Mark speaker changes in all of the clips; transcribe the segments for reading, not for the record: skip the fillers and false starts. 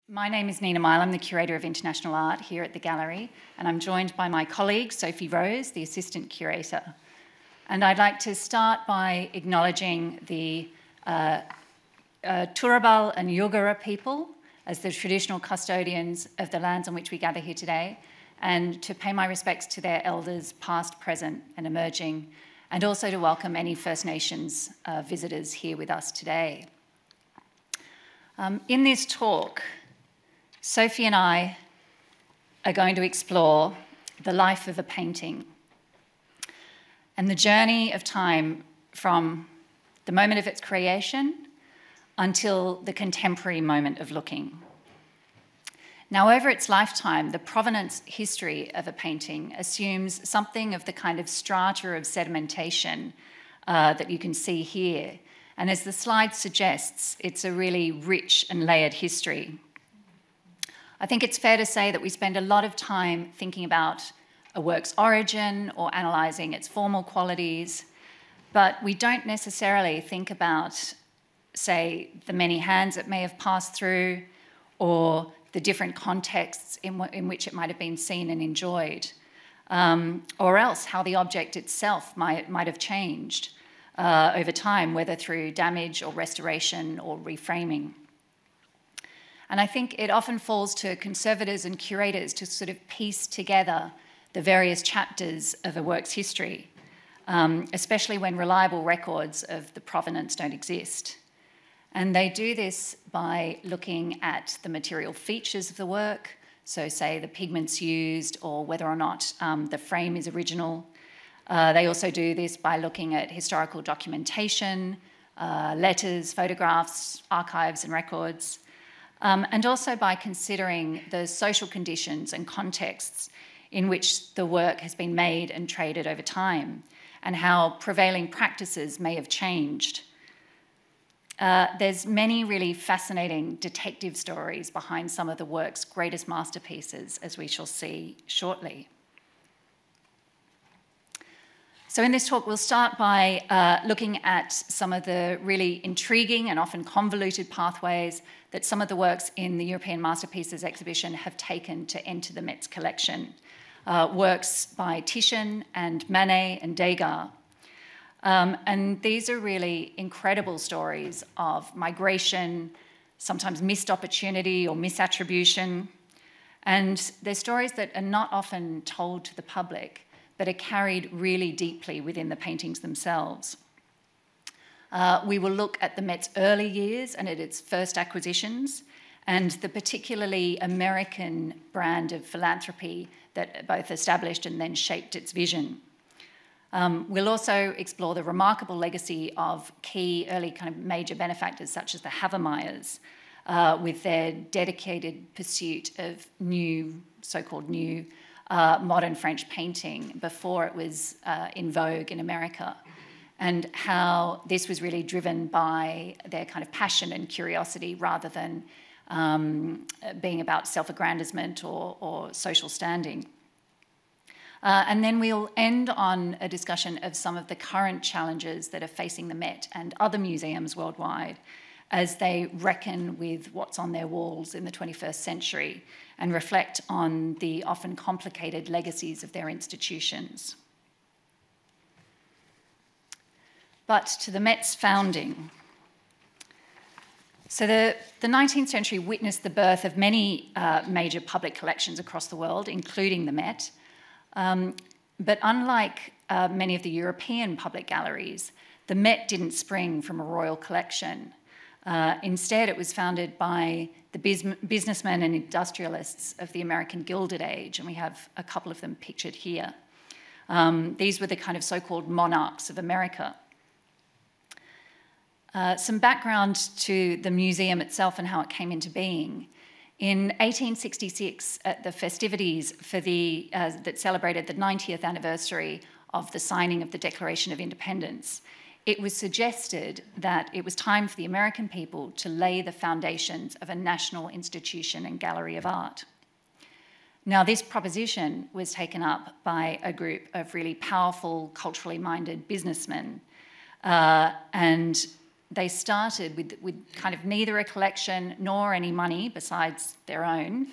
Speaker 1: My name is Nina Miall. I'm the Curator of International Art here at the Gallery, and I'm joined by my colleague, Sophie Rose, the Assistant Curator. And I'd like to start by acknowledging the Turrbal and Yugara people as the traditional custodians of the lands on which we gather here today, and to pay my respects to their elders, past, present, and emerging, and also to welcome any First Nations visitors here with us today. In this talk, Sophie and I are going to explore the life of a painting and the journey of time from the moment of its creation until the contemporary moment of looking. Now, over its lifetime, the provenance history of a painting assumes something of the kind of strata of sedimentation that you can see here. And as the slide suggests, it's a really rich and layered history. I think it's fair to say that we spend a lot of time thinking about a work's origin or analysing its formal qualities, but we don't necessarily think about, say, the many hands it may have passed through or the different contexts in which it might have been seen and enjoyed, or else how the object itself might have changed over time, whether through damage or restoration or reframing. And I think it often falls to conservators and curators to sort of piece together the various chapters of a work's history, especially when reliable records of the provenance don't exist. And they do this by looking at the material features of the work, so say the pigments used or whether or not the frame is original. They also do this by looking at historical documentation, letters, photographs, archives and records, and also by considering the social conditions and contexts in which the work has been made and traded over time and how prevailing practices may have changed. There's many really fascinating detective stories behind some of the work's greatest masterpieces, as we shall see shortly. So in this talk, we'll start by looking at some of the really intriguing and often convoluted pathways that some of the works in the European Masterpieces exhibition have taken to enter the Met's collection. Works by Titian and Manet and Degas. And these are really incredible stories of migration, sometimes missed opportunity or misattribution. And they're stories that are not often told to the public, but are carried really deeply within the paintings themselves. We will look at the Met's early years and at its first acquisitions, and the particularly American brand of philanthropy that both established and then shaped its vision. We'll also explore the remarkable legacy of key early kind of major benefactors such as the Havemeyers, with their dedicated pursuit of new, so-called new, modern French painting before it was in vogue in America, and how this was really driven by their kind of passion and curiosity rather than being about self-aggrandizement or social standing. And then we'll end on a discussion of some of the current challenges that are facing the Met and other museums worldwide as they reckon with what's on their walls in the 21st century and reflect on the often complicated legacies of their institutions. But to the Met's founding. So the 19th century witnessed the birth of many major public collections across the world, including the Met. But unlike many of the European public galleries, the Met didn't spring from a royal collection. Instead, it was founded by the businessmen and industrialists of the American Gilded Age, and we have a couple of them pictured here. These were the kind of so-called monarchs of America. Some background to the museum itself and how it came into being. In 1866, at the festivities for that celebrated the 90th anniversary of the signing of the Declaration of Independence, it was suggested that it was time for the American people to lay the foundations of a national institution and gallery of art. Now, this proposition was taken up by a group of really powerful, culturally minded businessmen, and they started with kind of neither a collection nor any money besides their own.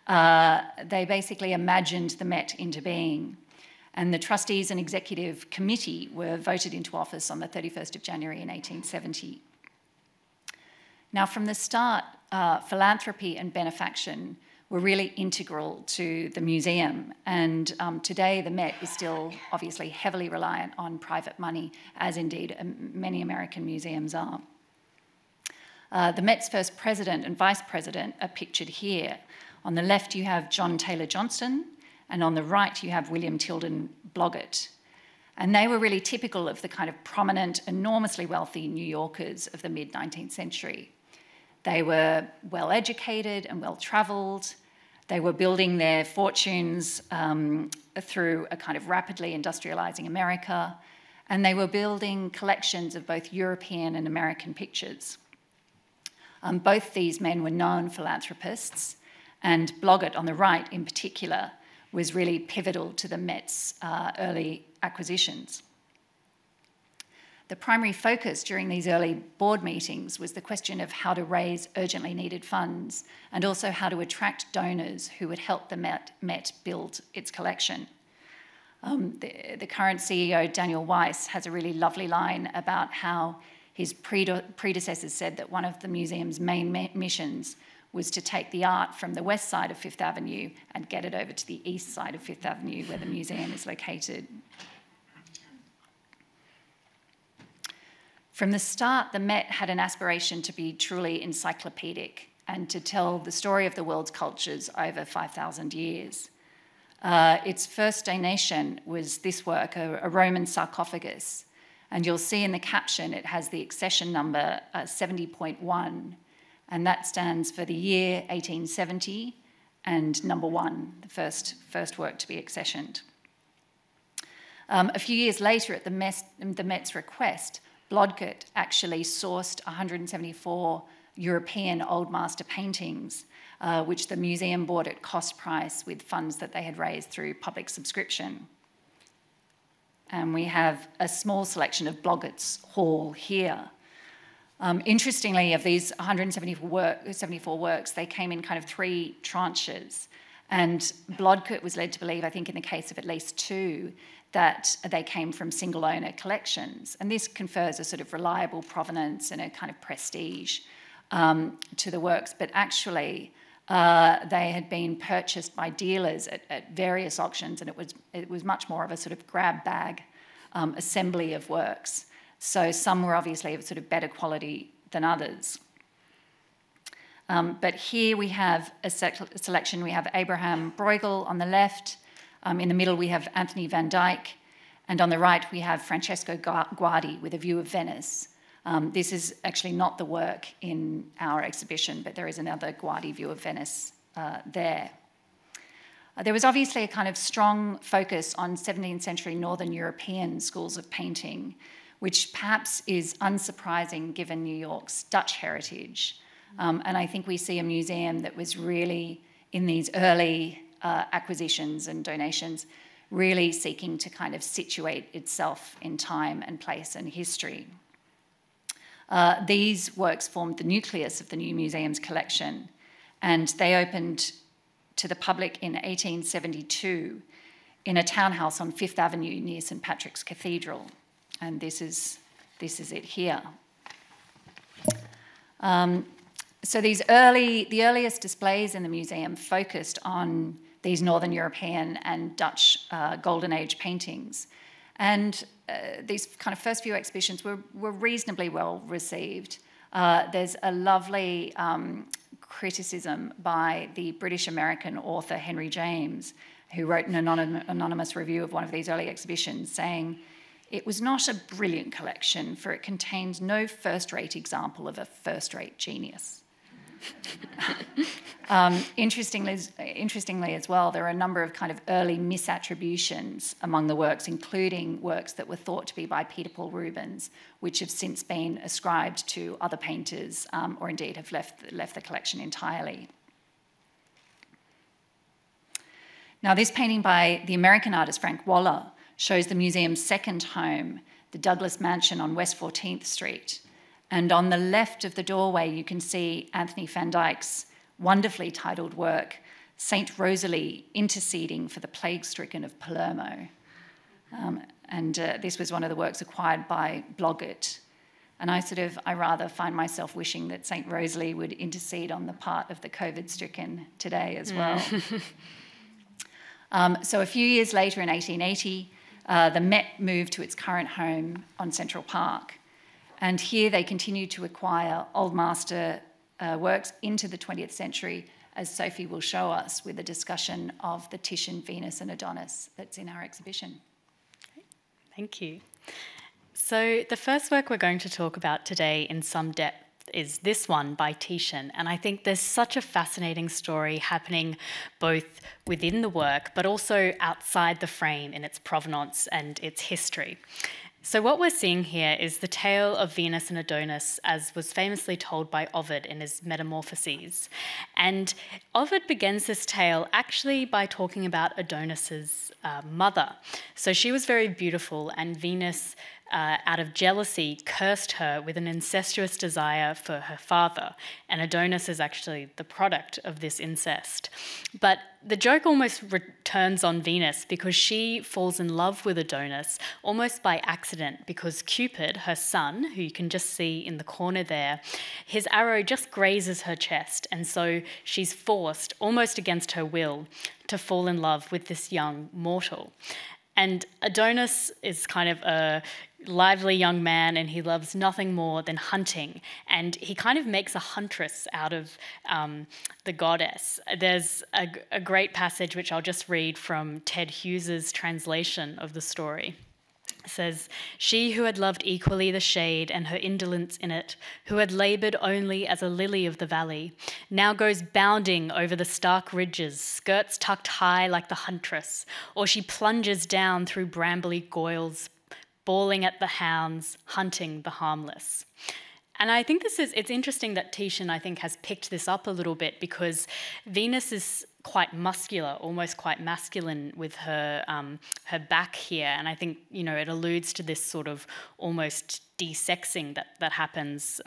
Speaker 1: They basically imagined the Met into being. And the trustees and executive committee were voted into office on the 31st of January in 1870. Now, from the start, philanthropy and benefaction were really integral to the museum. And today, the Met is still obviously heavily reliant on private money, as indeed many American museums are. The Met's first president and vice president are pictured here. On the left, you have John Taylor Johnston, and on the right, you have William Tilden Blodgett. And they were really typical of the kind of prominent, enormously wealthy New Yorkers of the mid-19th century. They were well-educated and well-travelled. They were building their fortunes through a kind of rapidly industrialising America, and they were building collections of both European and American pictures. Both these men were known philanthropists, and Blodgett, on the right in particular, was really pivotal to the Met's early acquisitions. The primary focus during these early board meetings was the question of how to raise urgently needed funds and also how to attract donors who would help the Met build its collection. The current CEO, Daniel Weiss, has a really lovely line about how his predecessors said that one of the museum's main missions was to take the art from the west side of Fifth Avenue and get it over to the east side of Fifth Avenue, where the museum is located. From the start, the Met had an aspiration to be truly encyclopedic and to tell the story of the world's cultures over 5,000 years. Its first donation was this work, a Roman sarcophagus, and you'll see in the caption it has the accession number 70.1, and that stands for the year 1870 and number 1, the first work to be accessioned. A few years later, at the Met's request, Blodgett actually sourced 174 European Old Master paintings, which the museum bought at cost price with funds that they had raised through public subscription. And we have a small selection of Blodgett's haul here. Interestingly, of these 174 works, they came in kind of 3 tranches. And Blodgett was led to believe, I think in the case of at least 2, that they came from single-owner collections. And this confers a sort of reliable provenance and a kind of prestige to the works. But actually, they had been purchased by dealers at various auctions, and it was much more of a sort of grab bag assembly of works. So some were obviously of sort of better quality than others. But here we have a selection. We have Abraham Bruegel on the left. In the middle, we have Anthony van Dyke. And on the right, we have Francesco Guardi with a view of Venice. This is actually not the work in our exhibition, but there is another Guardi view of Venice there. There was obviously a kind of strong focus on 17th century Northern European schools of painting, which perhaps is unsurprising given New York's Dutch heritage. And I think we see a museum that was really, in these early acquisitions and donations, really seeking to kind of situate itself in time and place and history. These works formed the nucleus of the new museum's collection, and they opened to the public in 1872 in a townhouse on Fifth Avenue near St. Patrick's Cathedral. And this is it here. So the earliest displays in the museum focused on these Northern European and Dutch Golden Age paintings. And these kind of first few exhibitions were reasonably well received. There's a lovely criticism by the British-American author Henry James, who wrote an anonymous review of one of these early exhibitions, saying, "It was not a brilliant collection, for it contains no first-rate example of a first-rate genius." Interestingly as well, there are a number of kind of early misattributions among the works, including works that were thought to be by Peter Paul Rubens, which have since been ascribed to other painters or indeed have left the collection entirely. Now, this painting by the American artist Frank Waller shows the museum's second home, the Douglas Mansion on West 14th Street. And on the left of the doorway, you can see Anthony van Dyck's wonderfully titled work, Saint Rosalie Interceding for the Plague-Stricken of Palermo. This was one of the works acquired by Blogget. And I rather find myself wishing that Saint Rosalie would intercede on the part of the COVID-stricken today as well. So a few years later, in 1880, the Met moved to its current home on Central Park. And here they continued to acquire Old Master works into the 20th century, as Sophie will show us with a discussion of the Titian Venus and Adonis that's in our exhibition.
Speaker 2: Thank you. So the first work we're going to talk about today in some depth is this one by Titian. And I think there's such a fascinating story happening both within the work, but also outside the frame in its provenance and its history. So what we're seeing here is the tale of Venus and Adonis, as was famously told by Ovid in his Metamorphoses. And Ovid begins this tale actually by talking about Adonis's mother. So she was very beautiful, and Venus, out of jealousy, cursed her with an incestuous desire for her father. And Adonis is actually the product of this incest. But the joke almost returns on Venus because she falls in love with Adonis almost by accident, because Cupid, her son, who you can just see in the corner there, his arrow just grazes her chest. And so she's forced, almost against her will, to fall in love with this young mortal. And Adonis is kind of a lively young man, and he loves nothing more than hunting. And he kind of makes a huntress out of the goddess. There's a great passage which I'll just read from Ted Hughes's translation of the story. It says, "She who had loved equally the shade and her indolence in it, who had laboured only as a lily of the valley, now goes bounding over the stark ridges, skirts tucked high like the huntress, or she plunges down through brambly goyles, bawling at the hounds, hunting the harmless." And I think it's interesting that Titian, I think, has picked this up a little bit, because Venus is quite muscular, almost quite masculine with her back here. And I think, it alludes to this sort of almost desexing that happens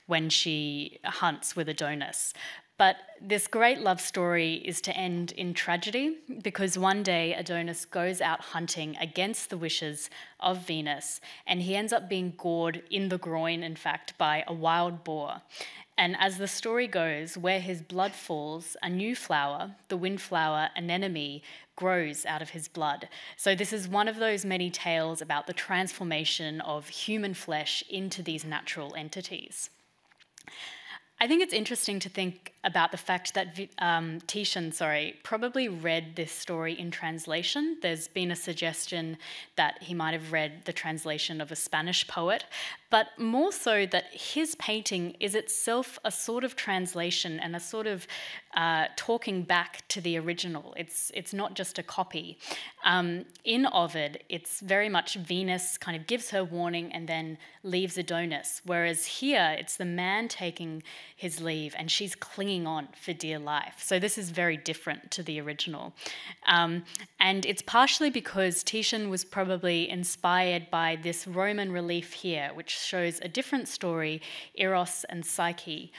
Speaker 2: when she hunts with Adonis. But this great love story is to end in tragedy, because one day Adonis goes out hunting against the wishes of Venus, and he ends up being gored in the groin, in fact, by a wild boar. And as the story goes, where his blood falls, a new flower, the windflower anemone, grows out of his blood. So this is one of those many tales about the transformation of human flesh into these natural entities. I think it's interesting to think about the fact that Titian, probably read this story in translation. There's been a suggestion that he might have read the translation of a Spanish poet, but more so that his painting is itself a sort of translation and a sort of talking back to the original. It's not just a copy. In Ovid, it's very much Venus kind of gives her warning and then leaves Adonis, whereas here it's the man taking his leave and she's clinging on for dear life. So this is very different to the original. And it's partially because Titian was probably inspired by this Roman relief here, which shows a different story, Eros and Psyche.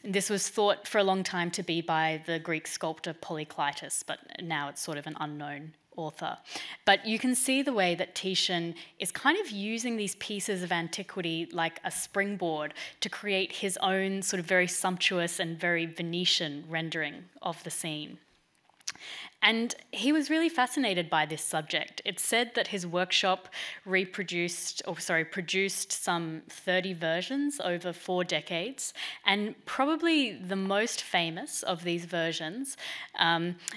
Speaker 2: This was thought for a long time to be by the Greek sculptor Polykleitos, but now it's sort of an unknown author. But you can see the way that Titian is kind of using these pieces of antiquity like a springboard to create his own sort of very sumptuous and very Venetian rendering of the scene. And he was really fascinated by this subject. It's said that his workshop produced some 30 versions over 4 decades, and probably the most famous of these versions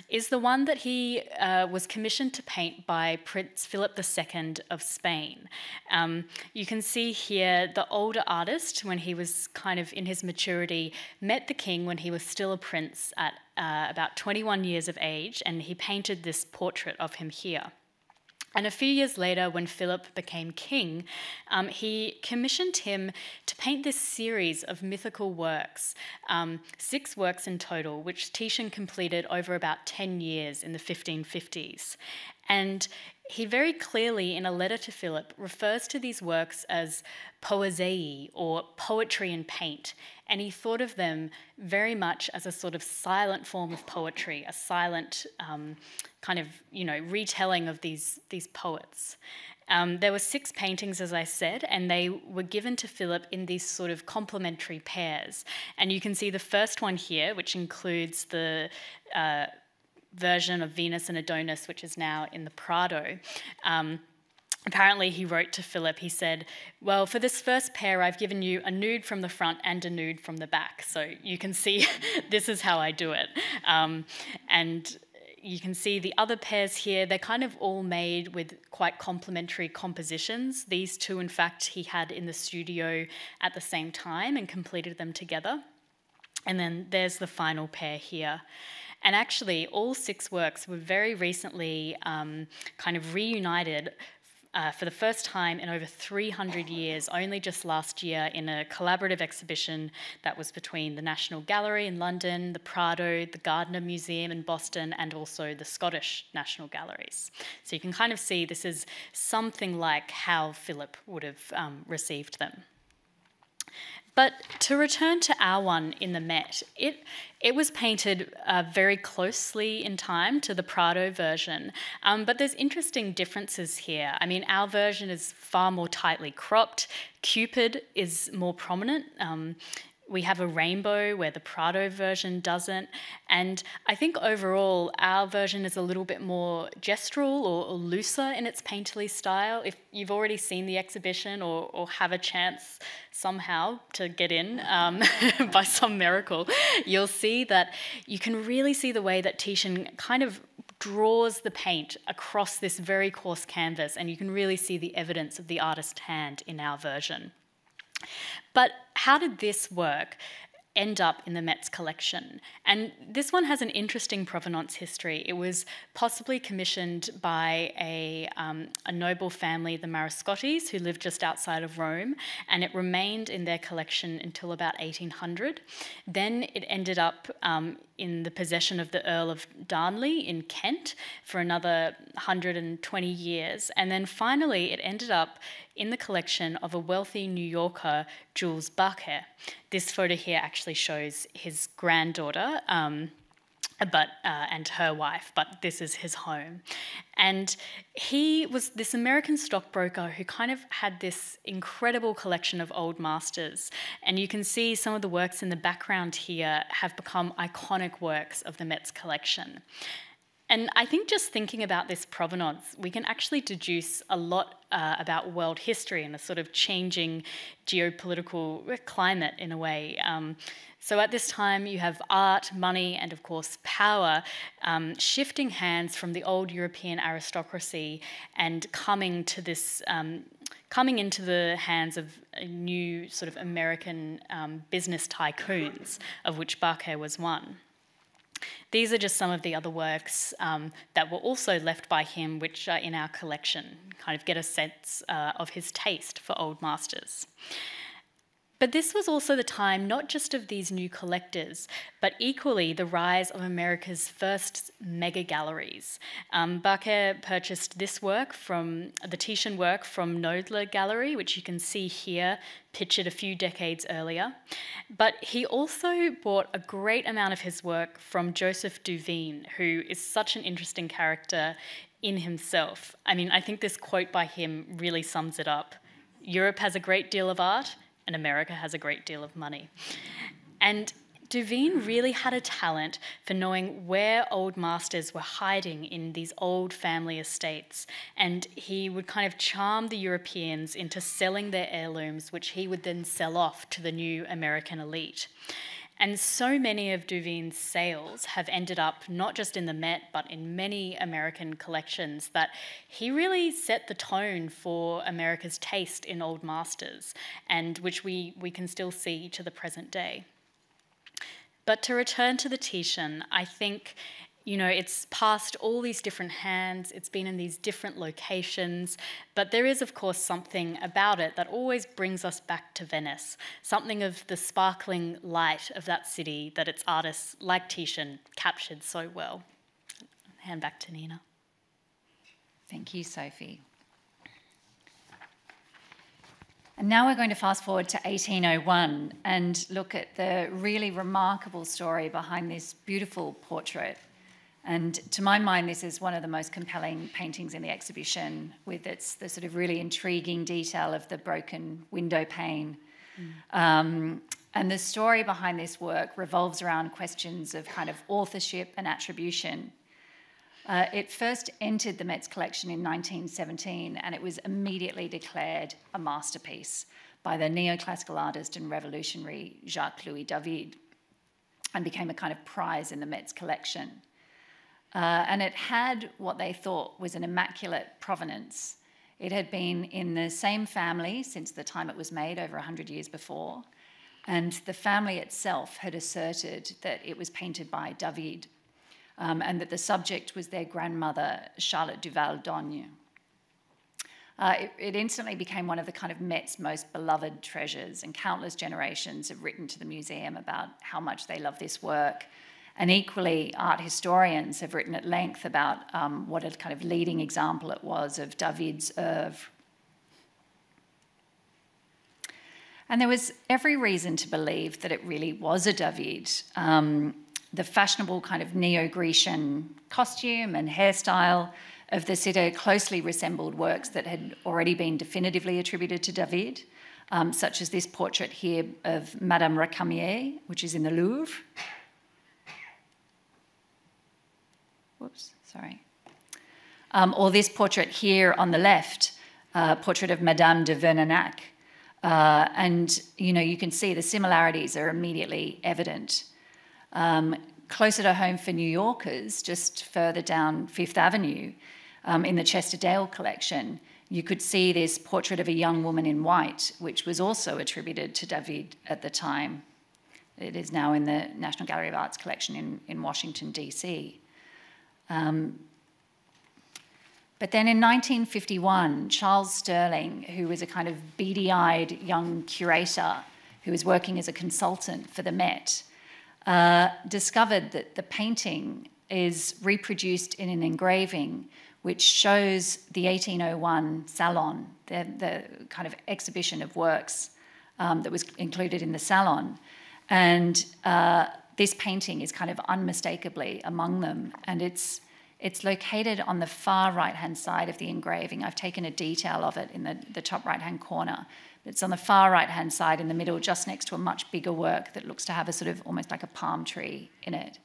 Speaker 2: is the one that he was commissioned to paint by Prince Philip II of Spain. You can see here the older artist, when he was kind of in his maturity, met the king when he was still a prince at about 21 years of age, and he painted this portrait of him here. And a few years later, when Philip became king, he commissioned him to paint this series of mythical works, 6 works in total, which Titian completed over about 10 years in the 1550s. And he very clearly, in a letter to Philip, refers to these works as poesei, or poetry in paint, and he thought of them very much as a sort of silent form of poetry, a silent kind of, retelling of these poets. There were 6 paintings, as I said, and they were given to Philip in these sort of complementary pairs. And you can see the first one here, which includes the version of Venus and Adonis, which is now in the Prado. Apparently he wrote to Philip, he said, well, for this first pair, I've given you a nude from the front and a nude from the back. So you can see this is how I do it. And you can see the other pairs here, they're kind of all made with quite complementary compositions. These 2, in fact, he had in the studio at the same time and completed them together. And then there's the final pair here. And actually, all 6 works were very recently kind of reunited for the first time in over 300 years, only just last year, in a collaborative exhibition that was between the National Gallery in London, the Prado, the Gardner Museum in Boston, and also the Scottish National Galleries. So you can kind of see this is something like how Philip would have received them. But to return to our one in the Met, it was painted very closely in time to the Prado version, but there's interesting differences here. I mean, our version is far more tightly cropped. Cupid is more prominent. We have a rainbow where the Prado version doesn't. And I think overall, our version is a little bit more gestural or looser in its painterly style. If you've already seen the exhibition or have a chance somehow to get in by some miracle, you'll see that you can really see the way that Titian kind of draws the paint across this very coarse canvas, and you can really see the evidence of the artist's hand in our version. But how did this work end up in the Met's collection? And this one has an interesting provenance history. It was possibly commissioned by a noble family, the Mariscottis, who lived just outside of Rome, and it remained in their collection until about 1800. Then it ended up in the possession of the Earl of Darnley in Kent for another 120 years, and then finally it ended up in the collection of a wealthy New Yorker, Jules Barker. This photo here actually shows his granddaughter and her wife, but this is his home. And he was this American stockbroker who kind of had this incredible collection of old masters. And you can see some of the works in the background here have become iconic works of the Met's collection. And I think just thinking about this provenance, we can actually deduce a lot about world history and a sort of changing geopolitical climate in a way. So at this time, you have art, money, and of course power shifting hands from the old European aristocracy and coming into the hands of new sort of American business tycoons, of which Barker was one. These are just some of the other works that were also left by him, which are in our collection, kind of get a sense of his taste for old masters. But this was also the time not just of these new collectors, but equally the rise of America's first mega galleries. Barker purchased this work from the Titian work from Knoedler Gallery, which you can see here, pictured a few decades earlier. But he also bought a great amount of his work from Joseph Duveen, who is such an interesting character in himself. I mean, I think this quote by him really sums it up. Europe has a great deal of art, and America has a great deal of money. And Duveen really had a talent for knowing where old masters were hiding in these old family estates, and he would kind of charm the Europeans into selling their heirlooms, which he would then sell off to the new American elite. And so many of Duveen's sales have ended up not just in the Met, but in many American collections, that he really set the tone for America's taste in old masters, and which we can still see to the present day. But to return to the Titian, I think, it's passed all these different hands, it's been in these different locations, but there is, of course, something about it that always brings us back to Venice, something of the sparkling light of that city that its artists, like Titian, captured so well. Hand back to Nina.
Speaker 1: Thank you, Sophie. And now we're going to fast forward to 1801 and look at the really remarkable story behind this beautiful portrait. And to my mind, this is one of the most compelling paintings in the exhibition, with the sort of really intriguing detail of the broken window pane. And the story behind this work revolves around questions of kind of authorship and attribution. It first entered the Met's collection in 1917, and it was immediately declared a masterpiece by the neoclassical artist and revolutionary Jacques-Louis David, and became a kind of prize in the Met's collection. And it had what they thought was an immaculate provenance. It had been in the same family since the time it was made, over 100 years before, and the family itself had asserted that it was painted by David, and that the subject was their grandmother, Charlotte Duval d'Ogne. It instantly became one of the kind of Met's most beloved treasures, and countless generations have written to the museum about how much they love this work. And equally, art historians have written at length about what a kind of leading example it was of David's oeuvre. And there was every reason to believe that it really was a David. The fashionable kind of Neo-Grecian costume and hairstyle of the sitter closely resembled works that had already been definitively attributed to David, such as this portrait here of Madame Recamier, which is in the Louvre. Whoops, sorry. Or this portrait here on the left, portrait of Madame de Vernanac. And, you can see the similarities are immediately evident. Closer to home for New Yorkers, just further down Fifth Avenue, in the Chester Dale collection, you could see this portrait of a young woman in white, which was also attributed to David at the time. It is now in the National Gallery of Art's collection in Washington, D.C. But then in 1951, Charles Sterling, who was a kind of beady-eyed young curator who was working as a consultant for the Met, discovered that the painting is reproduced in an engraving which shows the 1801 Salon, the kind of exhibition of works that was included in the Salon. And this painting is kind of unmistakably among them, and it's located on the far right-hand side of the engraving. I've taken a detail of it in the top right-hand corner. It's on the far right-hand side in the middle, just next to a much bigger work that looks to have a sort of almost like a palm tree in it.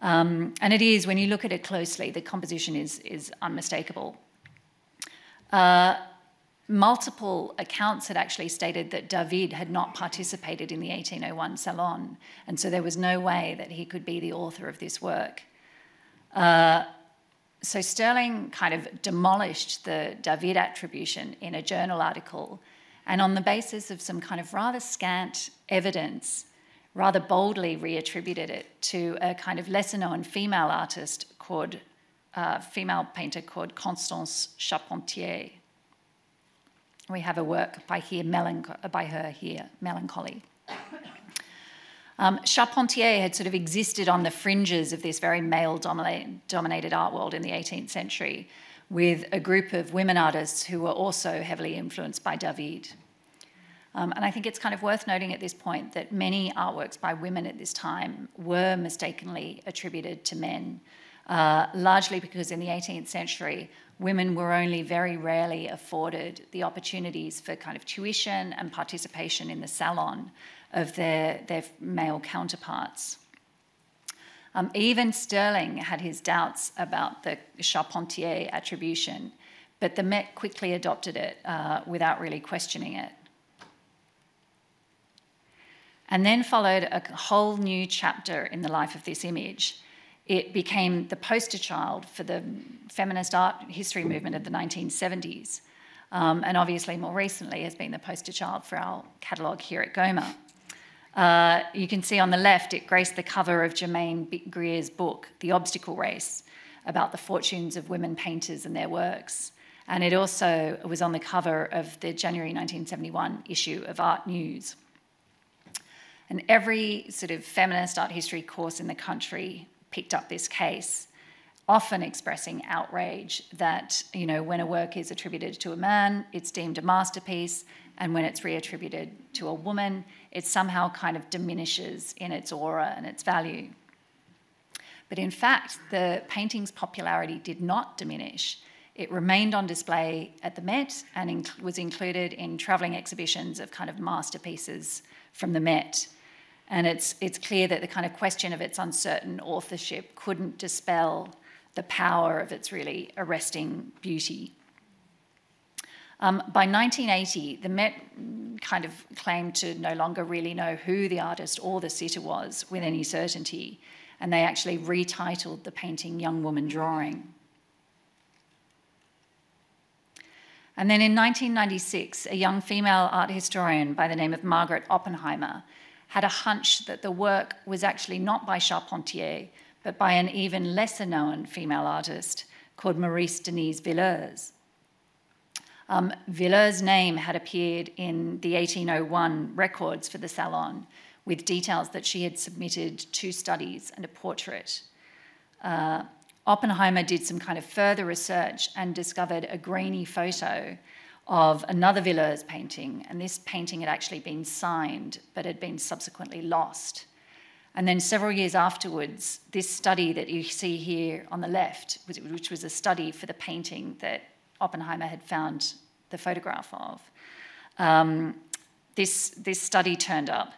Speaker 1: And it is, when you look at it closely, the composition is unmistakable. Multiple accounts had actually stated that David had not participated in the 1801 Salon, and so there was no way that he could be the author of this work. So Sterling kind of demolished the David attribution in a journal article, and on the basis of some kind of rather scant evidence, rather boldly reattributed it to a kind of lesser-known female artist called, female painter called Constance Charpentier. We have a work by her here, Melancholy. Charpentier had sort of existed on the fringes of this very male-dominated art world in the 18th century, with a group of women artists who were also heavily influenced by David. And I think it's kind of worth noting at this point that many artworks by women at this time were mistakenly attributed to men, largely because in the 18th century, women were only very rarely afforded the opportunities for kind of tuition and participation in the salon of their male counterparts. Even Sterling had his doubts about the Charpentier attribution, but the Met quickly adopted it without really questioning it. And then followed a whole new chapter in the life of this image. It became the poster child for the feminist art history movement of the 1970s, and obviously more recently has been the poster child for our catalogue here at GOMA. You can see on the left, it graced the cover of Germaine Greer's book, The Obstacle Race, about the fortunes of women painters and their works. And it also was on the cover of the January 1971 issue of Art News. And every sort of feminist art history course in the country picked up this case. often expressing outrage that, you know, when a work is attributed to a man, it's deemed a masterpiece, and when it's reattributed to a woman, it somehow kind of diminishes in its aura and its value. But in fact, the painting's popularity did not diminish. It remained on display at the Met and was included in travelling exhibitions of kind of masterpieces from the Met. And it's clear that the kind of question of its uncertain authorship couldn't dispel the power of its really arresting beauty. By 1980, the Met kind of claimed to no longer really know who the artist or the sitter was with any certainty, and they actually retitled the painting Young Woman Drawing. And then in 1996, a young female art historian by the name of Margaret Oppenheimer had a hunch that the work was actually not by Charpentier, but by an even lesser known female artist called Maurice Denise Villers. Villers' name had appeared in the 1801 records for the Salon, with details that she had submitted 2 studies and a portrait. Oppenheimer did some kind of further research and discovered a grainy photo of another Villers painting, and this painting had actually been signed but had been subsequently lost. And then several years afterwards, this study that you see here on the left, which was a study for the painting that Oppenheimer had found the photograph of, this study turned up,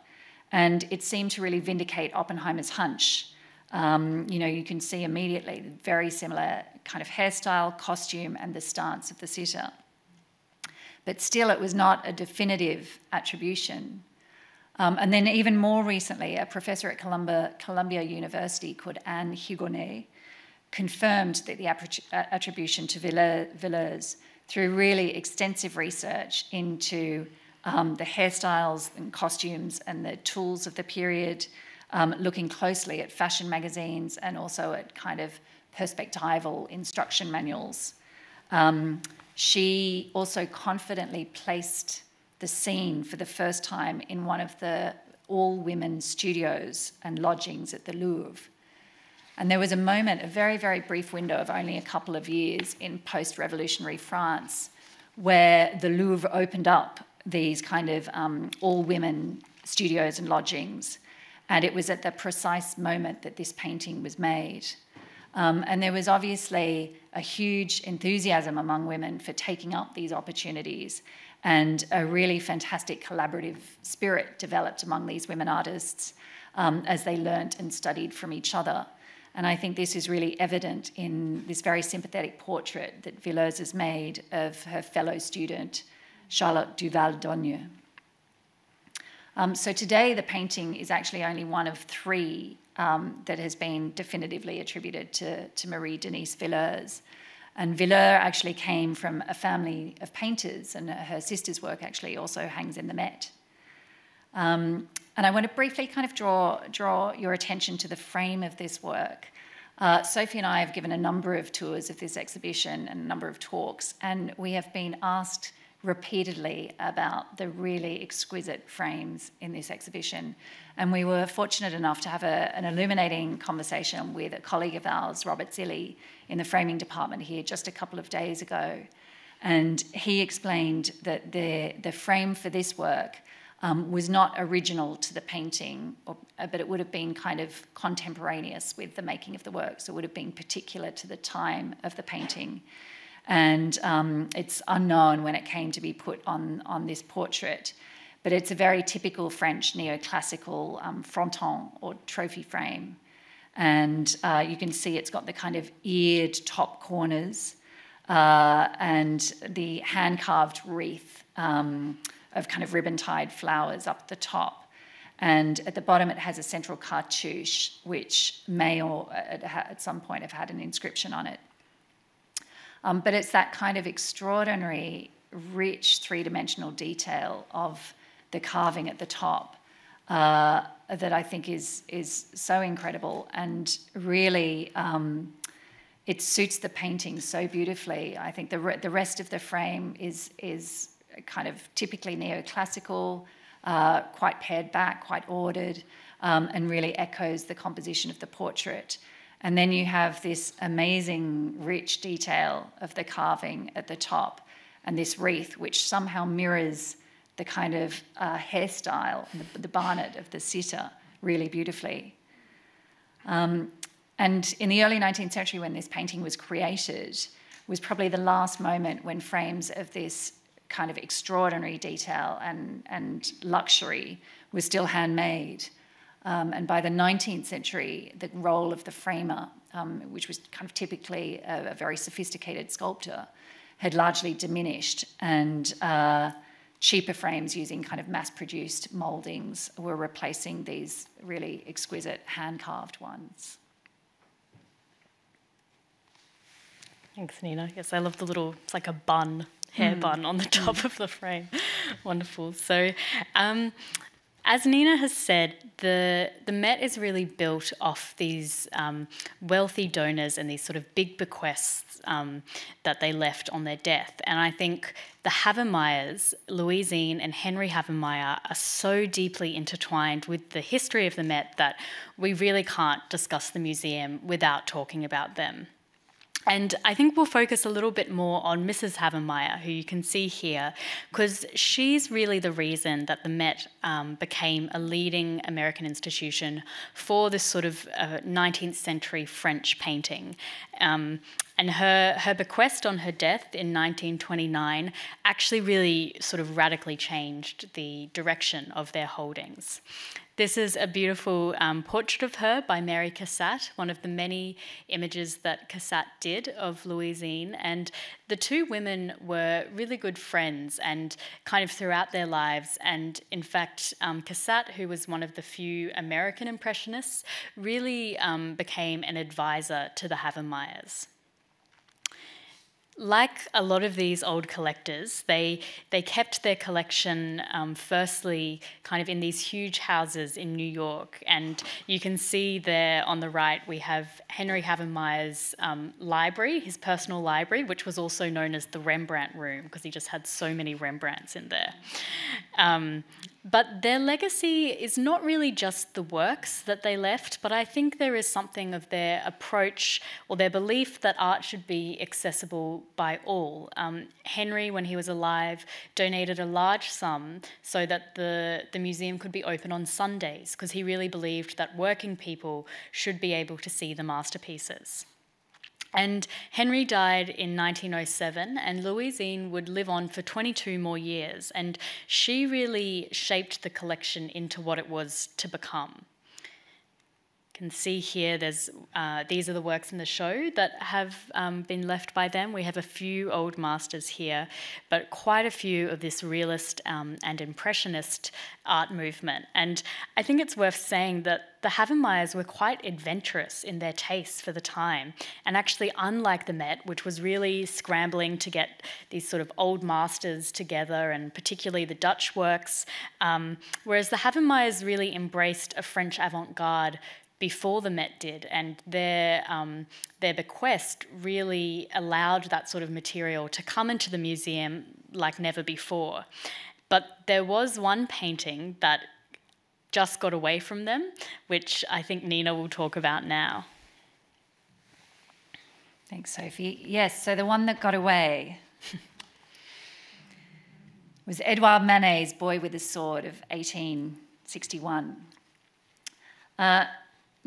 Speaker 1: and it seemed to really vindicate Oppenheimer's hunch. You know, you can see immediately the very similar kind of hairstyle, costume, and the stance of the sitter. But still, it was not a definitive attribution. And then even more recently, a professor at Columbia University called Anne Hugonnet confirmed that the attribution to Villers through really extensive research into the hairstyles and costumes and the tools of the period, looking closely at fashion magazines and also at kind of perspectival instruction manuals. She also confidently placed the scene for the first time in one of the all-women studios and lodgings at the Louvre. And there was a moment, a very, very brief window of only a couple of years in post-revolutionary France, where the Louvre opened up these kind of all-women studios and lodgings. And it was at the precise moment that this painting was made. And there was obviously a huge enthusiasm among women for taking up these opportunities, and a really fantastic collaborative spirit developed among these women artists as they learnt and studied from each other. And I think this is really evident in this very sympathetic portrait that Villers has made of her fellow student, Charlotte Duval-Dogne. So today the painting is actually only one of 3 that has been definitively attributed to Marie Denise Villers. And Villers actually came from a family of painters, and her sister's work actually also hangs in the Met. And I want to briefly kind of draw your attention to the frame of this work. Sophie and I have given a number of tours of this exhibition and a number of talks, and we have been asked repeatedly about the really exquisite frames in this exhibition. And we were fortunate enough to have an illuminating conversation with a colleague of ours, Robert Zilli, in the framing department here just a couple of days ago. And he explained that the frame for this work was not original to the painting, but it would have been kind of contemporaneous with the making of the work. So it would have been particular to the time of the painting. And it's unknown when it came to be put on this portrait, but it's a very typical French neoclassical fronton or trophy frame. And you can see it's got the kind of eared top corners and the hand-carved wreath of kind of ribbon-tied flowers up the top. And at the bottom it has a central cartouche, which may or at some point have had an inscription on it. But it's that kind of extraordinary, rich, three-dimensional detail of the carving at the top that I think is so incredible, and really it suits the painting so beautifully. I think the rest of the frame is kind of typically neoclassical, quite pared back, quite ordered, and really echoes the composition of the portrait. And then you have this amazing, rich detail of the carving at the top and this wreath, which somehow mirrors the kind of hairstyle, the barnet of the sitter really beautifully. And in the early 19th century, when this painting was created, was probably the last moment when frames of this kind of extraordinary detail and luxury was still handmade. And by the 19th century, the role of the framer, which was kind of typically a very sophisticated sculptor, had largely diminished, and cheaper frames using kind of mass-produced mouldings were replacing these really exquisite hand-carved ones.
Speaker 2: Thanks, Nina. Yes, I love the little, it's like a bun, hair bun on the top of the frame. Wonderful. So, as Nina has said, the Met is really built off these wealthy donors and these sort of big bequests that they left on their death. And I think the Havemeyers, Louisine and Henry Havemeyer, are so deeply intertwined with the history of the Met that we really can't discuss the museum without talking about them. And I think we'll focus a little bit more on Mrs. Havemeyer, who you can see here, because she's really the reason that the Met became a leading American institution for this sort of 19th century French painting. And her bequest on her death in 1929 actually really sort of radically changed the direction of their holdings. This is a beautiful portrait of her by Mary Cassatt, one of the many images that Cassatt did of Louisine. And the two women were really good friends and kind of throughout their lives. And in fact, Cassatt, who was one of the few American Impressionists, really became an advisor to the Havemeyers. Like a lot of these old collectors, they kept their collection firstly kind of in these huge houses in New York. And you can see there on the right, we have Henry Havemeyer's library, his personal library, which was also known as the Rembrandt Room, because he just had so many Rembrandts in there. But their legacy is not really just the works that they left, but I think there is something of their approach or their belief that art should be accessible by all. Henry, when he was alive, donated a large sum so that the museum could be open on Sundays, because he really believed that working people should be able to see the masterpieces. And Henry died in 1907, and Louisine would live on for 22 more years, and she really shaped the collection into what it was to become. You can see here, these are the works in the show that have been left by them. We have a few old masters here, but quite a few of this realist and impressionist art movement. And I think it's worth saying that the Havemeyers were quite adventurous in their tastes for the time. And actually, unlike the Met, which was really scrambling to get these sort of old masters together, and particularly the Dutch works, whereas the Havemeyers really embraced a French avant-garde before the Met did, and their bequest really allowed that sort of material to come into the museum like never before. But there was one painting that just got away from them, which I think Nina will talk about now.
Speaker 1: Thanks, Sophie. Yes, so the one that got away was Edouard Manet's Boy with a Sword of 1861.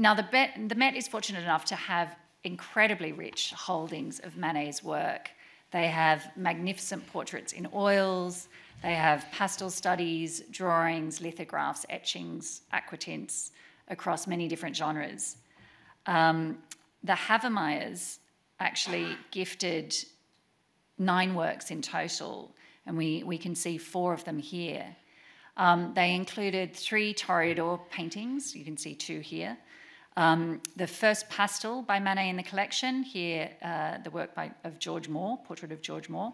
Speaker 1: Now, the Met is fortunate enough to have incredibly rich holdings of Manet's work. They have magnificent portraits in oils, they have pastel studies, drawings, lithographs, etchings, aquatints across many different genres. The Havemeyers actually gifted 9 works in total, and we can see 4 of them here. They included 3 Toreador paintings, you can see 2 here. The first pastel by Manet in the collection, here the work of George Moore, portrait of George Moore,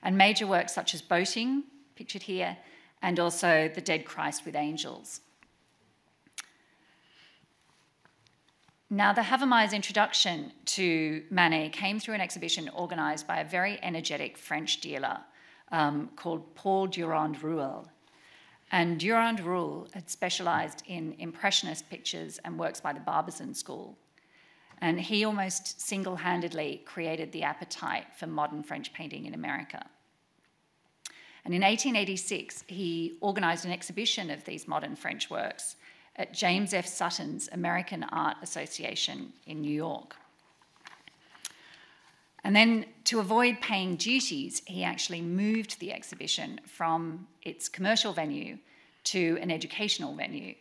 Speaker 1: and major works such as Boating, pictured here, and also The Dead Christ with Angels. Now, the Havemeyers' introduction to Manet came through an exhibition organised by a very energetic French dealer called Paul Durand Frame. And Durand Frame had specialised in Impressionist pictures and works by the Barbizon school. And he almost single-handedly created the appetite for modern French painting in America. And in 1886, he organised an exhibition of these modern French works at James F. Sutton's American Art Association in New York. And then, to avoid paying duties, he actually moved the exhibition from its commercial venue to an educational venue.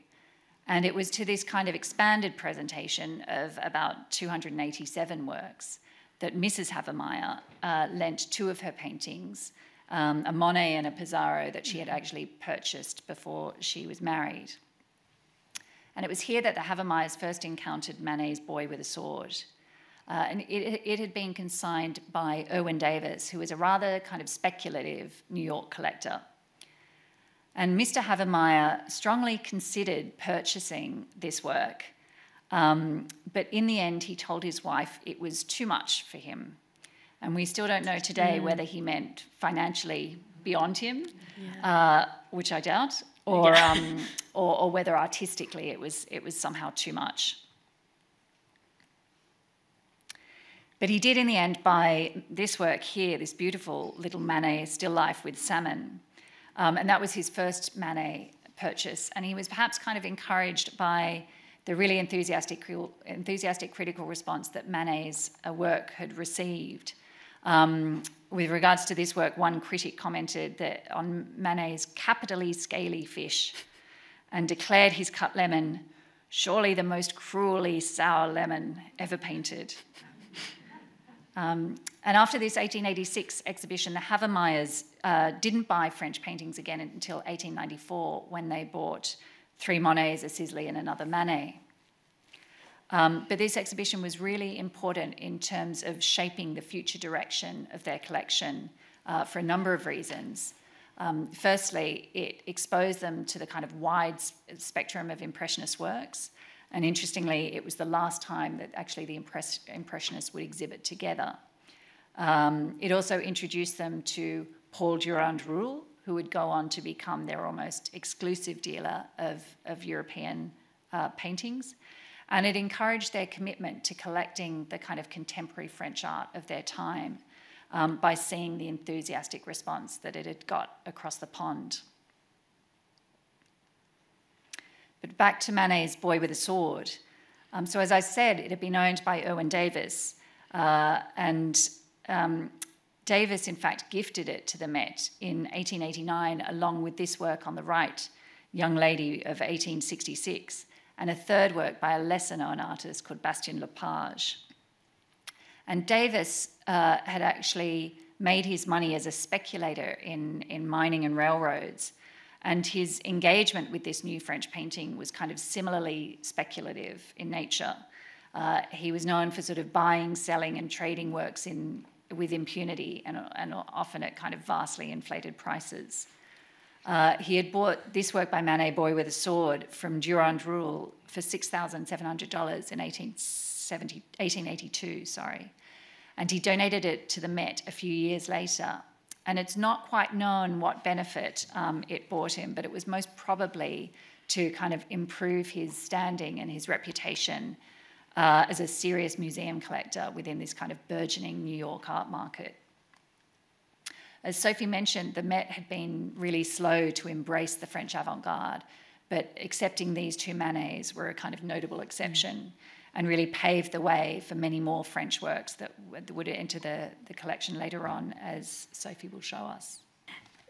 Speaker 1: And it was to this kind of expanded presentation of about 287 works that Mrs. Havemeyer lent 2 of her paintings, a Monet and a Pissarro that she had actually purchased before she was married. And it was here that the Havemeyers first encountered Manet's Boy with a Sword. And it had been consigned by Irwin Davis, who was a rather kind of speculative New York collector. And Mr. Havemeyer strongly considered purchasing this work, but in the end he told his wife it was too much for him. And we still don't know today whether he meant financially beyond him, which I doubt, or whether artistically it was somehow too much. But he did in the end buy this work here, this beautiful little Manet still life with salmon. And that was his first Manet purchase. And he was perhaps kind of encouraged by the really enthusiastic critical response that Manet's work had received. With regards to this work, one critic commented that on Manet's capitally scaly fish and declared his cut lemon, surely the most cruelly sour lemon ever painted. And after this 1886 exhibition, the Havemeyers didn't buy French paintings again until 1894, when they bought 3 Monets, a Sisley, and another Manet. But this exhibition was really important in terms of shaping the future direction of their collection for a number of reasons. Firstly, it exposed them to the kind of wide spectrum of Impressionist works. And interestingly, it was the last time that actually the Impressionists would exhibit together. It also introduced them to Paul Durand Frame, who would go on to become their almost exclusive dealer of European paintings. And it encouraged their commitment to collecting the kind of contemporary French art of their time by seeing the enthusiastic response that it had got across the pond. But back to Manet's Boy with a Sword. So as I said, it had been owned by Irwin Davis, and Davis, in fact, gifted it to the Met in 1889, along with this work on the right, Young Lady of 1866, and a third work by a lesser-known artist called Bastien Lepage. And Davis had actually made his money as a speculator in mining and railroads, and his engagement with this new French painting was kind of similarly speculative in nature. He was known for sort of buying, selling, and trading works with impunity and often at kind of vastly inflated prices. He had bought this work by Manet, Boy with a Sword, from Durand Frame for $6,700 in 1882, and he donated it to the Met a few years later. And it's not quite known what benefit it brought him, but it was most probably to kind of improve his standing and his reputation as a serious museum collector within this kind of burgeoning New York art market. As Sophie mentioned, the Met had been really slow to embrace the French avant-garde, but accepting these 2 Manets were a kind of notable exception and really paved the way for many more French works that would enter the collection later on, as Sophie will show us.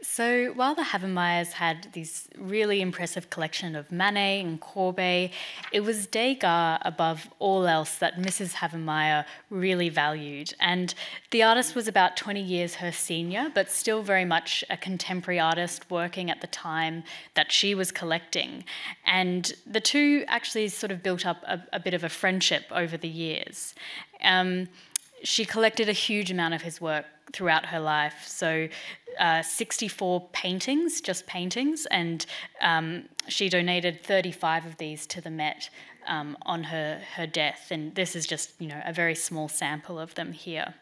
Speaker 2: So while the Havemeyers had this really impressive collection of Manet and Courbet, it was Degas above all else that Mrs. Havemeyer really valued. And the artist was about 20 years her senior, but still very much a contemporary artist working at the time that she was collecting. And the two actually sort of built up a bit of a friendship over the years. She collected a huge amount of his work throughout her life, so 64 paintings, just paintings, and she donated 35 of these to the Met on her death, and this is just, a very small sample of them here.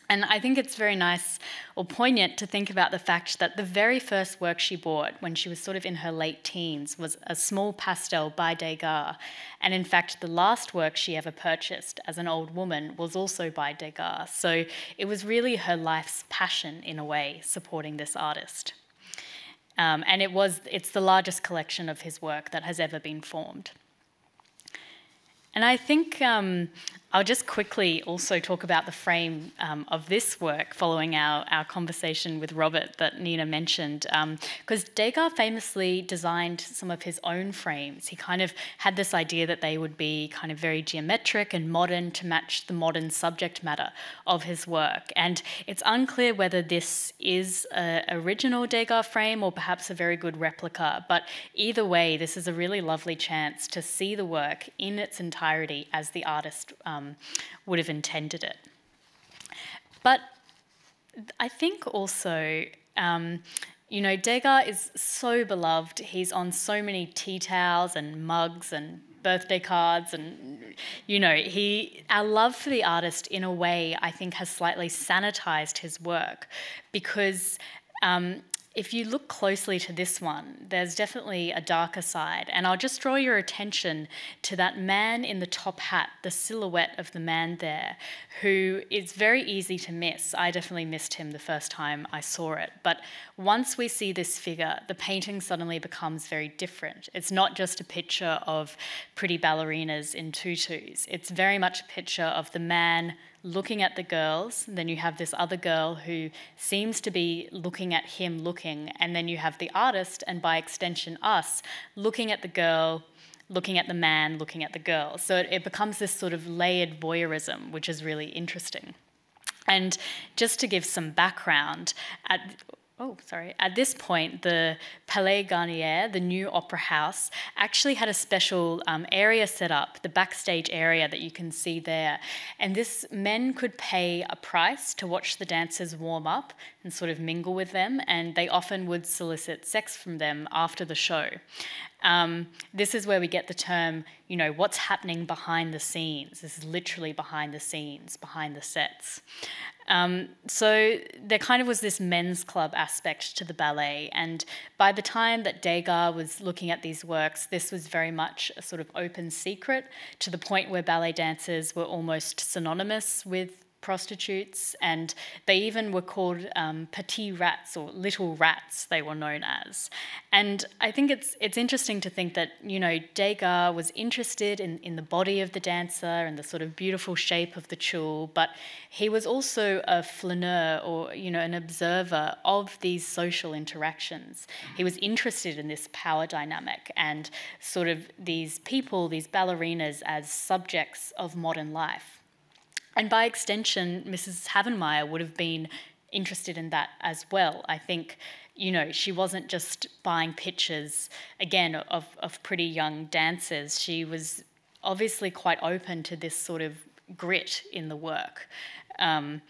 Speaker 2: And I think it's very nice or poignant to think about the fact that the very first work she bought when she was sort of in her late teens was a small pastel by Degas. And in fact, the last work she ever purchased as an old woman was also by Degas. So it was really her life's passion, in a way, supporting this artist. And it's the largest collection of his work that has ever been formed. And I think I'll just quickly also talk about the frame of this work following our conversation with Robert that Nina mentioned, because Degas famously designed some of his own frames. He kind of had this idea that they would be kind of very geometric and modern to match the modern subject matter of his work. And it's unclear whether this is an original Degas frame or perhaps a very good replica, but either way, this is a really lovely chance to see the work in its entirety as the artist would have intended it. But I think also, Degas is so beloved. He's on so many tea towels and mugs and birthday cards, and our love for the artist, in a way, I think has slightly sanitized his work, because if you look closely to this one, there's definitely a darker side. And I'll just draw your attention to that man in the top hat, the silhouette of the man there, who is very easy to miss. I definitely missed him the first time I saw it. But once we see this figure, the painting suddenly becomes very different. It's not just a picture of pretty ballerinas in tutus. It's very much a picture of the man looking at the girls, then you have this other girl who seems to be looking at him looking, and then you have the artist, and by extension us, looking at the girl, looking at the man, looking at the girl. So it becomes this sort of layered voyeurism, which is really interesting. And just to give some background, at this point, the Palais Garnier, the new opera house, actually had a special area set up, the backstage area that you can see there. And men could pay a price to watch the dancers warm up and sort of mingle with them, and they often would solicit sex from them after the show. This is where we get the term, what's happening behind the scenes. This is literally behind the scenes, behind the sets. So there kind of was this men's club aspect to the ballet, and by the time that Degas was looking at these works, this was very much a sort of open secret, to the point where ballet dancers were almost synonymous with prostitutes, and they even were called petit rats, or little rats they were known as. And I think it's interesting to think that Degas was interested in the body of the dancer and the sort of beautiful shape of the tulle, but he was also a flaneur, or an observer of these social interactions. He was interested in this power dynamic and sort of these people, these ballerinas, as subjects of modern life. And by extension, Mrs. Havemeyer would have been interested in that as well. I think, she wasn't just buying pictures, again, of pretty young dancers. She was obviously quite open to this sort of grit in the work. And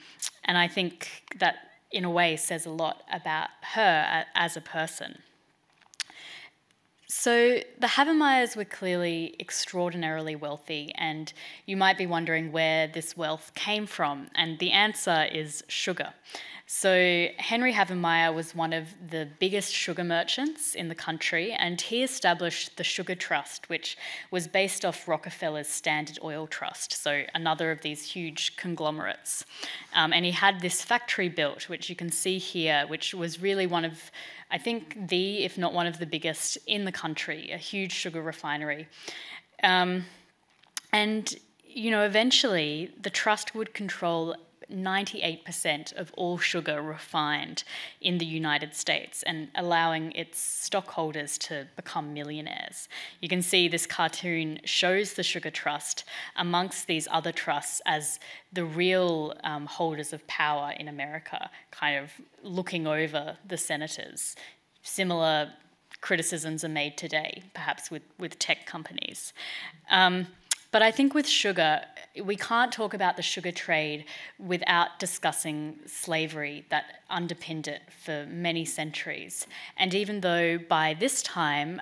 Speaker 2: I think that, in a way, says a lot about her as a person. So the Havemeyers were clearly extraordinarily wealthy, and you might be wondering where this wealth came from, and the answer is sugar. So Henry Havemeyer was one of the biggest sugar merchants in the country, and he established the Sugar Trust, which was based off Rockefeller's Standard Oil Trust, so another of these huge conglomerates. And he had this factory built, which you can see here, which was really one of, I think, if not one of the biggest in the country, a huge sugar refinery. And, eventually the trust would control 98% of all sugar refined in the United States, and allowing its stockholders to become millionaires. You can see this cartoon shows the Sugar Trust amongst these other trusts as the real holders of power in America, kind of looking over the senators. Similar criticisms are made today, perhaps with tech companies. But I think with sugar, we can't talk about the sugar trade without discussing slavery that underpinned it for many centuries. And even though by this time,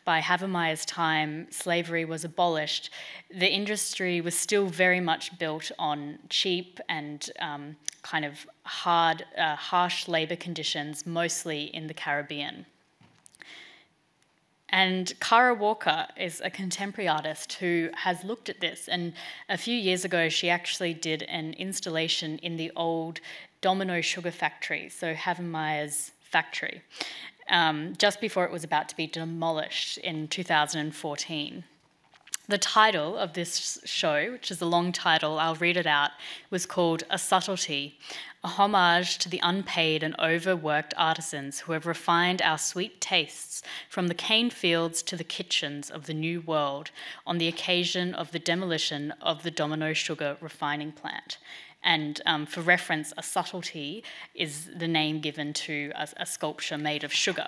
Speaker 2: by Havemeyer's time, slavery was abolished, the industry was still very much built on cheap and kind of harsh labour conditions, mostly in the Caribbean. And Kara Walker is a contemporary artist who has looked at this. And a few years ago, she actually did an installation in the old Domino sugar factory, so Havemeyer's factory, just before it was about to be demolished in 2014. The title of this show, which is a long title, I'll read it out, was called A Subtlety, a homage to the unpaid and overworked artisans who have refined our sweet tastes from the cane fields to the kitchens of the New World on the occasion of the demolition of the Domino sugar refining plant. And for reference, a subtlety is the name given to a sculpture made of sugar.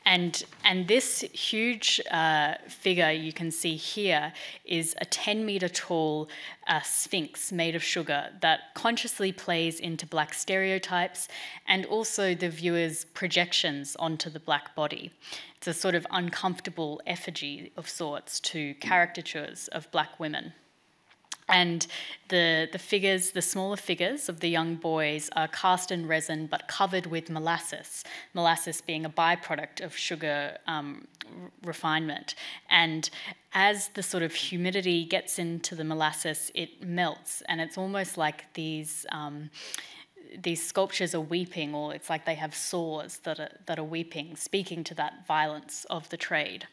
Speaker 2: And this huge figure you can see here is a 10-metre tall sphinx made of sugar that consciously plays into black stereotypes and also the viewer's projections onto the black body. It's a sort of uncomfortable effigy of sorts to caricatures of black women. And the figures, the smaller figures of the young boys are cast in resin but covered with molasses, molasses being a byproduct of sugar refinement. And as the sort of humidity gets into the molasses, it melts, and it's almost like these sculptures are weeping, or it's like they have sores that are weeping, speaking to that violence of the trade.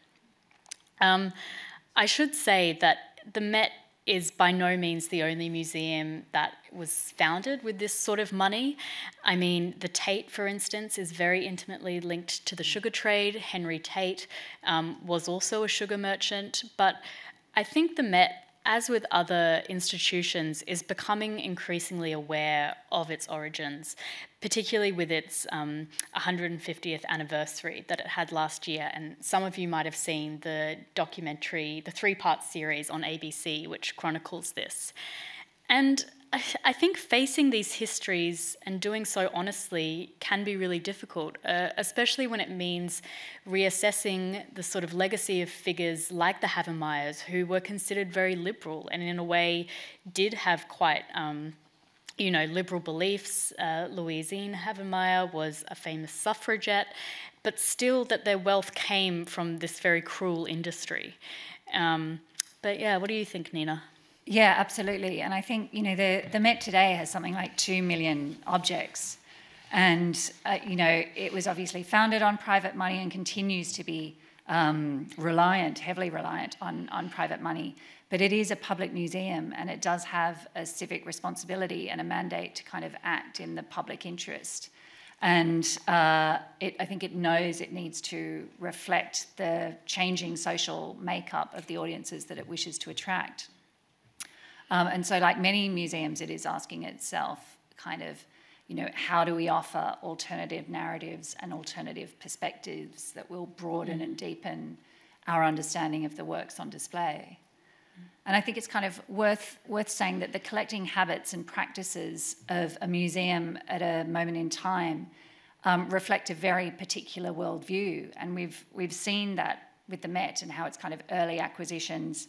Speaker 2: I should say that the Met is by no means the only museum that was founded with this sort of money. I mean, the Tate, for instance, is very intimately linked to the sugar trade. Henry Tate was also a sugar merchant. But I think the Met, as with other institutions, is becoming increasingly aware of its origins, particularly with its 150th anniversary that it had last year. And some of you might have seen the documentary, the 3-part series on ABC, which chronicles this. And I think facing these histories and doing so honestly can be really difficult, especially when it means reassessing the sort of legacy of figures like the Havemeyers, who were considered very liberal and in a way did have quite liberal beliefs. Louisine Havemeyer was a famous suffragette, but still that their wealth came from this very cruel industry. But yeah, what do you think, Nina?
Speaker 1: Yeah, absolutely. And I think, the Met today has something like 2 million objects. And, it was obviously founded on private money and continues to be heavily reliant on private money. But it is a public museum, and it does have a civic responsibility and a mandate to kind of act in the public interest. And I think it knows it needs to reflect the changing social makeup of the audiences that it wishes to attract. And so, like many museums, it is asking itself kind of, how do we offer alternative narratives and alternative perspectives that will broaden and deepen our understanding of the works on display? And I think it's kind of worth saying that the collecting habits and practices of a museum at a moment in time reflect a very particular worldview. And we've seen that with the Met and how its kind of early acquisitions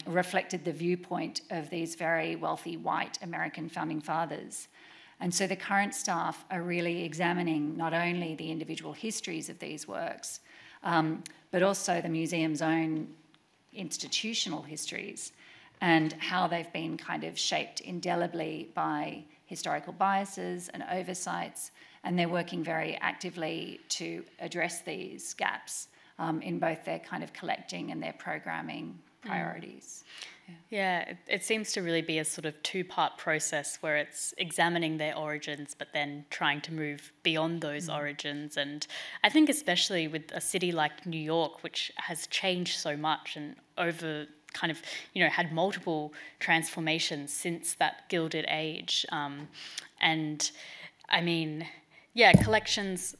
Speaker 1: reflected the viewpoint of these very wealthy white American founding fathers. And so the current staff are really examining not only the individual histories of these works, but also the museum's own institutional histories and how they've been kind of shaped indelibly by historical biases and oversights. And they're working very actively to address these gaps in both their kind of collecting and their programming priorities.
Speaker 2: Yeah, it seems to really be a sort of 2-part process where it's examining their origins but then trying to move beyond those origins. And I think especially with a city like New York, which has changed so much and over kind of, had multiple transformations since that Gilded Age. And I mean, yeah, collections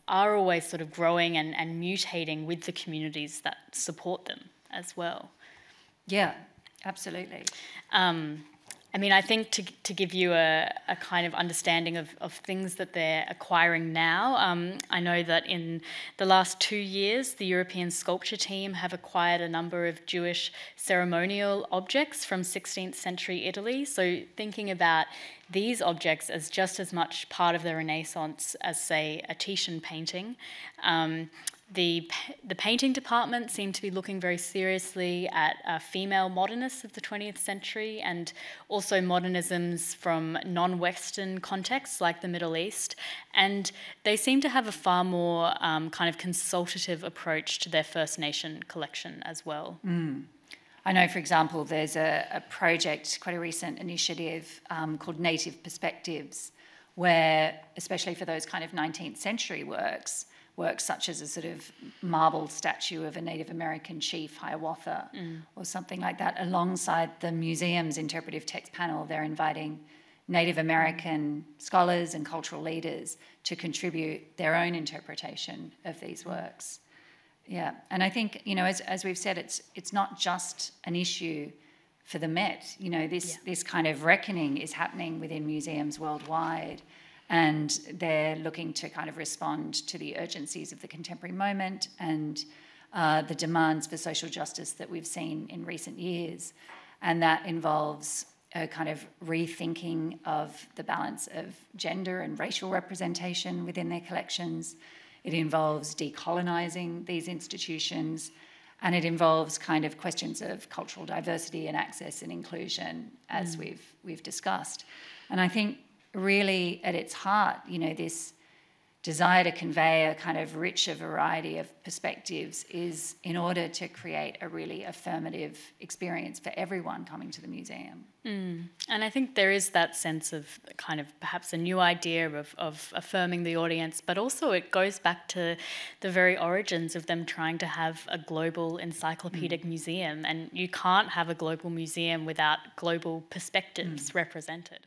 Speaker 2: are always sort of growing and mutating with the communities that support them as well.
Speaker 1: Yeah, absolutely.
Speaker 2: I mean, I think to give you a kind of understanding of things that they're acquiring now, I know that in the last 2 years, the European sculpture team have acquired a number of Jewish ceremonial objects from 16th century Italy. So thinking about these objects as just as much part of the Renaissance as, say, a Titian painting. The painting department seemed to be looking very seriously at female modernists of the 20th century and also modernisms from non-Western contexts like the Middle East. And they seem to have a far more kind of consultative approach to their First Nation collection as well.
Speaker 1: I know, for example, there's a project, quite a recent initiative called Native Perspectives, where, especially for those kind of 19th century works such as a sort of marble statue of a Native American chief, Hiawatha, or something like that, alongside the museum's interpretive text panel, they're inviting Native American scholars and cultural leaders to contribute their own interpretation of these works. Yeah, and I think, you know, as we've said, it's not just an issue for the Met. You know, this kind of reckoning is happening within museums worldwide, and they're looking to kind of respond to the urgencies of the contemporary moment and the demands for social justice that we've seen in recent years. And that involves a kind of rethinking of the balance of gender and racial representation within their collections. It involves decolonising these institutions, and it involves kind of questions of cultural diversity and access and inclusion, as we've discussed. And I think really at its heart, you know, this desire to convey a kind of richer variety of perspectives is in order to create a really affirmative experience for everyone coming to the museum.
Speaker 2: And I think there is that sense of kind of perhaps a new idea of affirming the audience, but also it goes back to the very origins of them trying to have a global encyclopedic museum, and you can't have a global museum without global perspectives represented.